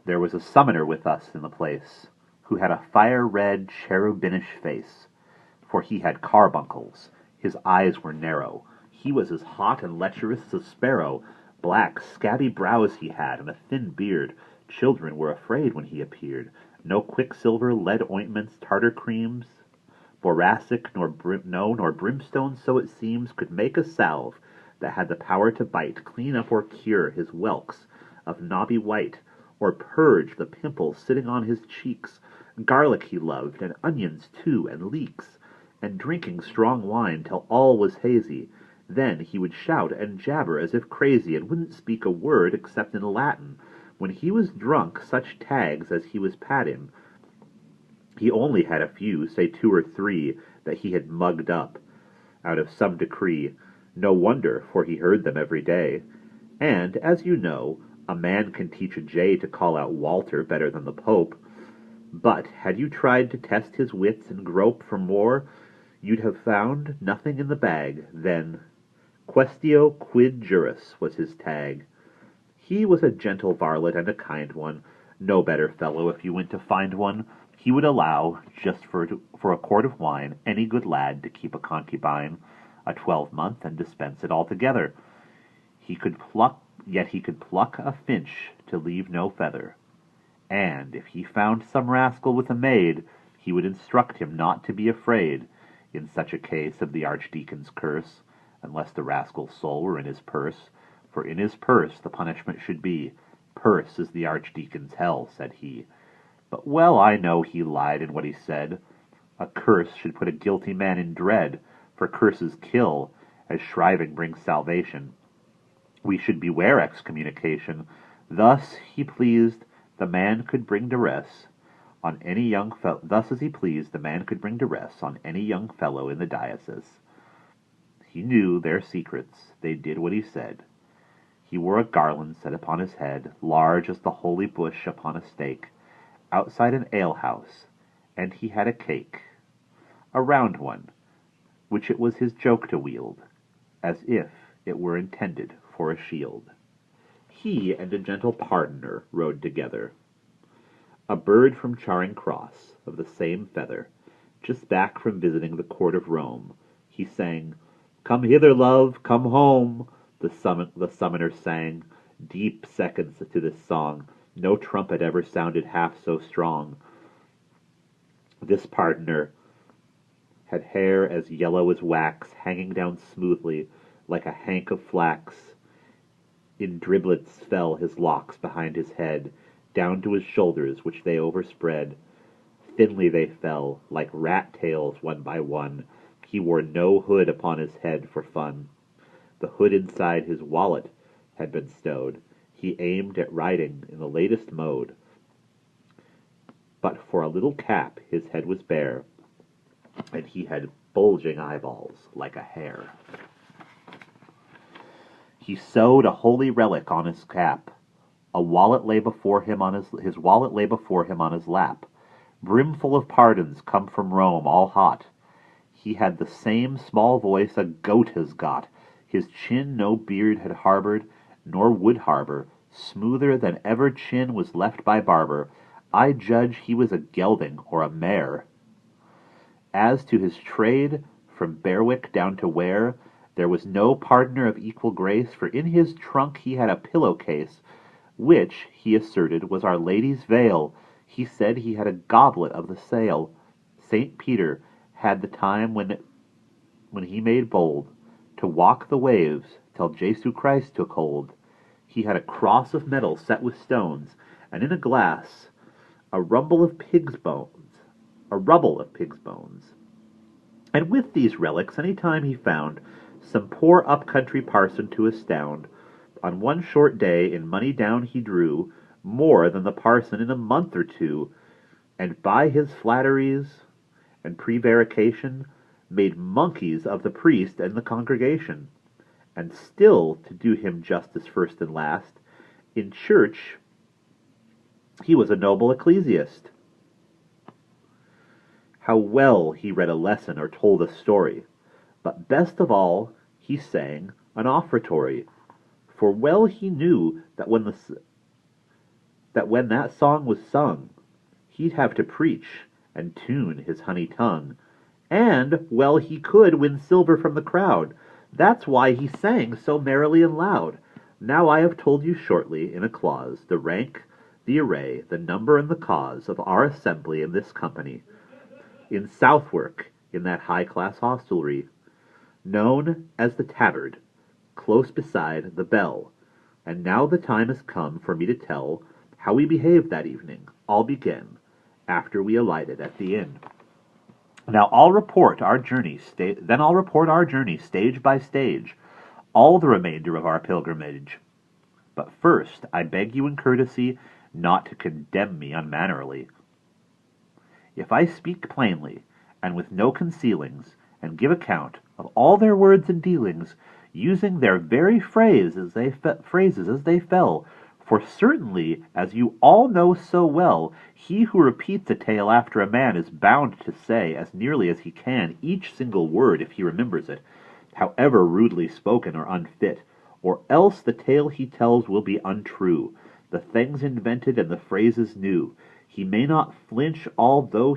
There was a summoner with us in the place, who had a fire-red cherubinish face, for he had carbuncles, his eyes were narrow, he was as hot and lecherous as a sparrow, black scabby brows he had, and a thin beard. Children were afraid when he appeared. No quicksilver, lead ointments, tartar creams, boracic, nor brimstone, so it seems, could make a salve that had the power to bite, clean up or cure his whelks of knobby white, or purge the pimples sitting on his cheeks. Garlic he loved, and onions too, and leeks, and drinking strong wine till all was hazy. Then he would shout and jabber as if crazy, and wouldn't speak a word except in Latin. When he was drunk, such tags as he was padding, he only had a few, say 2 or 3, that he had mugged up, out of some decree. No wonder, for he heard them every day. And, as you know, a man can teach a jay to call out Walter better than the Pope. But, had you tried to test his wits and grope for more, you'd have found nothing in the bag. Then, quaestio quid juris was his tag. He was a gentle varlet and a kind one, no better fellow if you went to find one. He would allow, just for a quart of wine, any good lad to keep a concubine a 12-month and dispense it altogether. Yet he could pluck a finch to leave no feather. And if he found some rascal with a maid, he would instruct him not to be afraid, in such a case, of the archdeacon's curse, unless the rascal's soul were in his purse, for in his purse the punishment should be. Purse is the archdeacon's hell, said he. But well I know he lied in what he said. A curse should put a guilty man in dread, for curses kill, as shriving brings salvation. We should beware excommunication. Thus as he pleased, the man could bring duress on any young fellow in the diocese. He knew their secrets. They did what he said. He wore a garland set upon his head, large as the holy bush upon a stake, outside an alehouse, and he had a cake, a round one, which it was his joke to wield, as if it were intended for a shield. He and a gentle pardoner rode together, a bird from Charing Cross, of the same feather, just back from visiting the court of Rome. He sang, "Come hither, love, come home." The summoner sang deep seconds to this song. No trumpet ever sounded half so strong. This pardoner had hair as yellow as wax, hanging down smoothly like a hank of flax. In driblets fell his locks behind his head, down to his shoulders, which they overspread. Thinly they fell, like rat tails, one by one. He wore no hood upon his head for fun. The hood inside his wallet had been stowed. He aimed at riding in the latest mode. But for a little cap his head was bare, and he had bulging eyeballs like a hare. He sewed a holy relic on his cap. A wallet lay before him on his wallet lay before him on his lap, brimful of pardons come from Rome, all hot. He had the same small voice a goat has got. His chin no beard had harbored, nor would harbor. Smoother than ever chin was left by barber. I judge he was a gelding or a mare. As to his trade, from Berwick down to Ware, there was no pardoner of equal grace, for in his trunk he had a pillow-case, which, he asserted, was Our Lady's veil. He said he had a goblet of the sail. St. Peter had the time when he made bold to walk the waves till Jesu Christ took hold. He had a cross of metal set with stones, and in a glass a rubble of pig's bones. And with these relics, any time he found some poor up-country parson to astound, on one short day in money down he drew more than the parson in a month or two, and by his flatteries and prevarication made monkeys of the priest and the congregation. And still, to do him justice first and last, in church he was a noble ecclesiast. How well he read a lesson or told a story, but best of all he sang an offertory, for well he knew that when that when that song was sung, he'd have to preach and tune his honey tongue, and, well he could win silver from the crowd. That's why he sang so merrily and loud. Now I have told you shortly, in a clause, the rank, the array, the number, and the cause of our assembly in this company, in Southwark, in that high-class hostelry, known as the Tabard, close beside the Bell. And now the time has come for me to tell how we behaved that evening. I'll begin, after we alighted at the inn. Now I'll report our journey, stage by stage, all the remainder of our pilgrimage. But first, I beg you in courtesy not to condemn me unmannerly. If I speak plainly, and with no concealings, and give account of all their words and dealings, using their very phrases as they fell, for certainly, as you all know so well, he who repeats a tale after a man is bound to say, as nearly as he can, each single word if he remembers it, however rudely spoken or unfit, or else the tale he tells will be untrue, the things invented and the phrases new. He may not flinch, although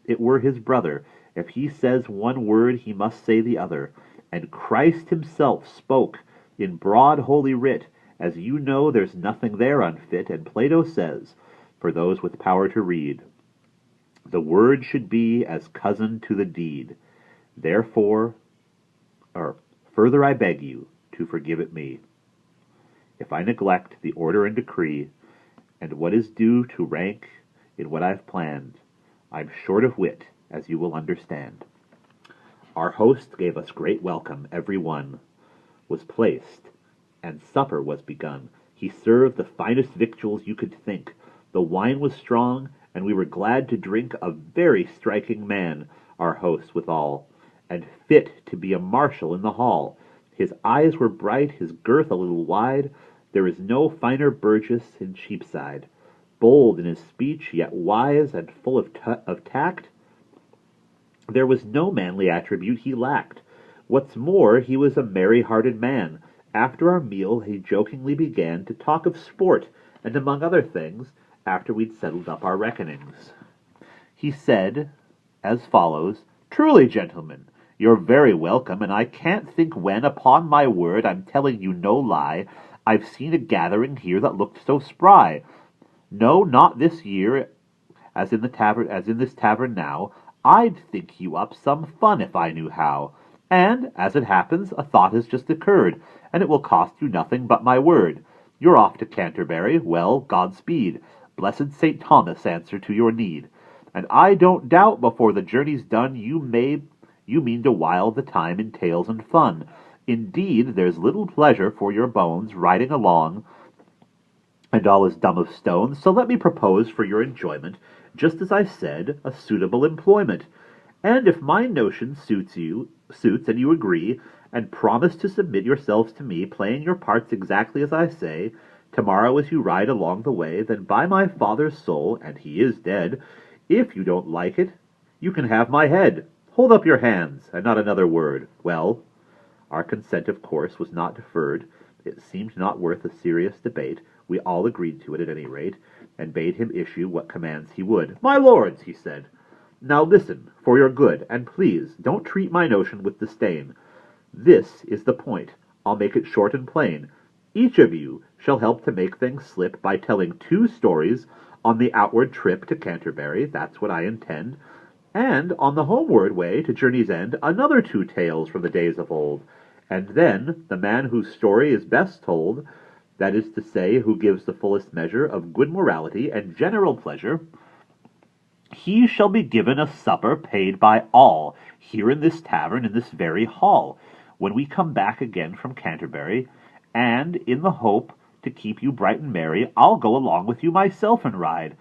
it were his brother. If he says one word, he must say the other. And Christ himself spoke in broad holy writ, as you know there's nothing there unfit, and Plato says, for those with power to read, the word should be as cousin to the deed. Therefore, further I beg you to forgive it me, if I neglect the order and decree, and what is due to rank in what I've planned. I'm short of wit, as you will understand. Our host gave us great welcome. Every one was placed, and supper was begun. He served the finest victuals you could think. The wine was strong, and we were glad to drink. A very striking man, our host withal, and fit to be a marshal in the hall. His eyes were bright, his girth a little wide. There is no finer burgess in Cheapside. Bold in his speech, yet wise and full of tact. There was no manly attribute he lacked. What's more, he was a merry-hearted man. After our meal, he jokingly began to talk of sport, and among other things, after we'd settled up our reckonings, he said as follows, "Truly, gentlemen, you're very welcome, and I can't think when, upon my word, I'm telling you no lie, I've seen a gathering here that looked so spry. No, not this year, as in this tavern now. I'd think you up some fun if I knew how. And, as it happens, a thought has just occurred, and it will cost you nothing but my word. You're off to Canterbury. Well, Godspeed. Blessed St. Thomas answer to your need. And I don't doubt before the journey's done you mean to while the time in tales and fun. Indeed, there's little pleasure for your bones riding along, and all is dumb of stone, so let me propose for your enjoyment, just as I said, a suitable employment. And if my notion suits and you agree, and promise to submit yourselves to me, playing your parts exactly as I say, tomorrow as you ride along the way, then by my father's soul, and he is dead, if you don't like it, you can have my head. Hold up your hands, and not another word. Well, our consent, of course, was not deferred. It seemed not worth a serious debate. We all agreed to it at any rate, and bade him issue what commands he would. "My lords," he said, "now listen, for your good, and please don't treat my notion with disdain. This is the point. I'll make it short and plain. Each of you shall help to make things slip by telling 2 stories on the outward trip to Canterbury, that's what I intend, and on the homeward way to Journey's End, another 2 tales from the days of old. And then the man whose story is best told, that is to say, who gives the fullest measure of good morality and general pleasure, he shall be given a supper paid by all, here in this tavern, in this very hall, when we come back again from Canterbury, and, in the hope to keep you bright and merry, I'll go along with you myself and ride,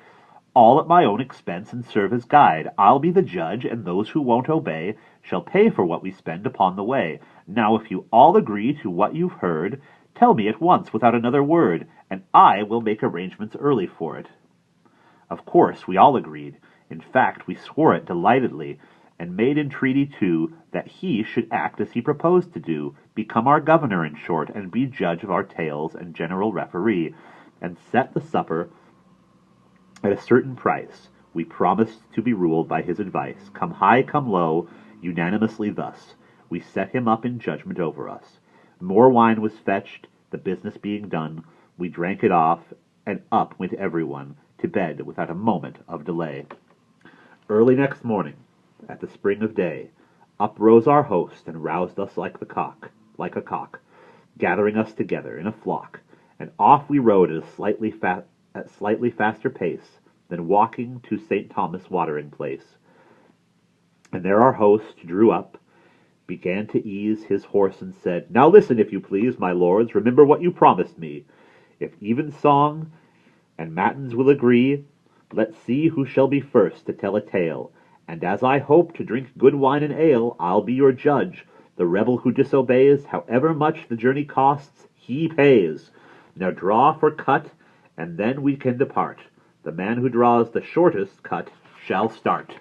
all at my own expense, and serve as guide. I'll be the judge, and those who won't obey shall pay for what we spend upon the way. Now, if you all agree to what you've heard, tell me at once without another word, and I will make arrangements early for it." Of course, we all agreed. In fact, we swore it delightedly, and made entreaty, too, that he should act as he proposed to do, become our governor, in short, and be judge of our tales and general referee, and set the supper At a certain price, we promised to be ruled by his advice. Come high, come low, unanimously thus, we set him up in judgment over us. More wine was fetched, the business being done, we drank it off, and up went everyone to bed without a moment of delay. Early next morning, at the spring of day, up rose our host and roused us like a cock, gathering us together in a flock, and off we rode at slightly faster pace than walking to St. Thomas' watering place. And there our host drew up, began to ease his horse, and said, Now listen, if you please, my lords, remember what you promised me. If even song and matins will agree, let's see who shall be first to tell a tale. And as I hope to drink good wine and ale, I'll be your judge. The rebel who disobeys, however much the journey costs, he pays. Now draw for cut, and then we can depart. The man who draws the shortest cut shall start.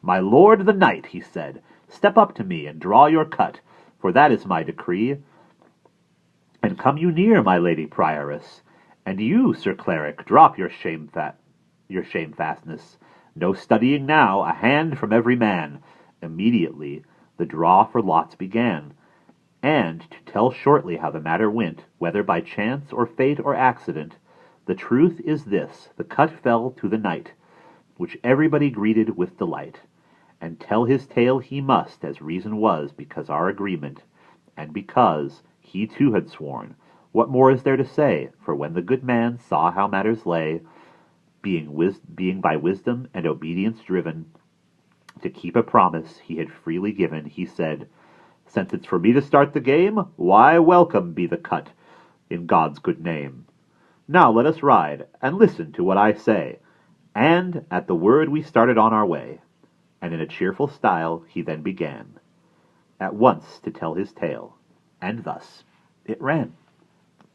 My lord the knight, he said, step up to me and draw your cut, for that is my decree. And come you near, my lady prioress, and you, sir cleric, drop your shamefastness. No studying now, a hand from every man. Immediately the draw for lots began. And to tell shortly how the matter went, whether by chance or fate or accident, the truth is this: the cut fell to the knight, which everybody greeted with delight. And tell his tale he must, as reason was, because our agreement, and because he too had sworn. What more is there to say? For when the good man saw how matters lay, being by wisdom and obedience driven, to keep a promise he had freely given, he said, Since it's for me to start the game, why, welcome be the cut, in God's good name. Now let us ride, and listen to what I say. And at the word we started on our way, and in a cheerful style he then began at once to tell his tale, and thus it ran.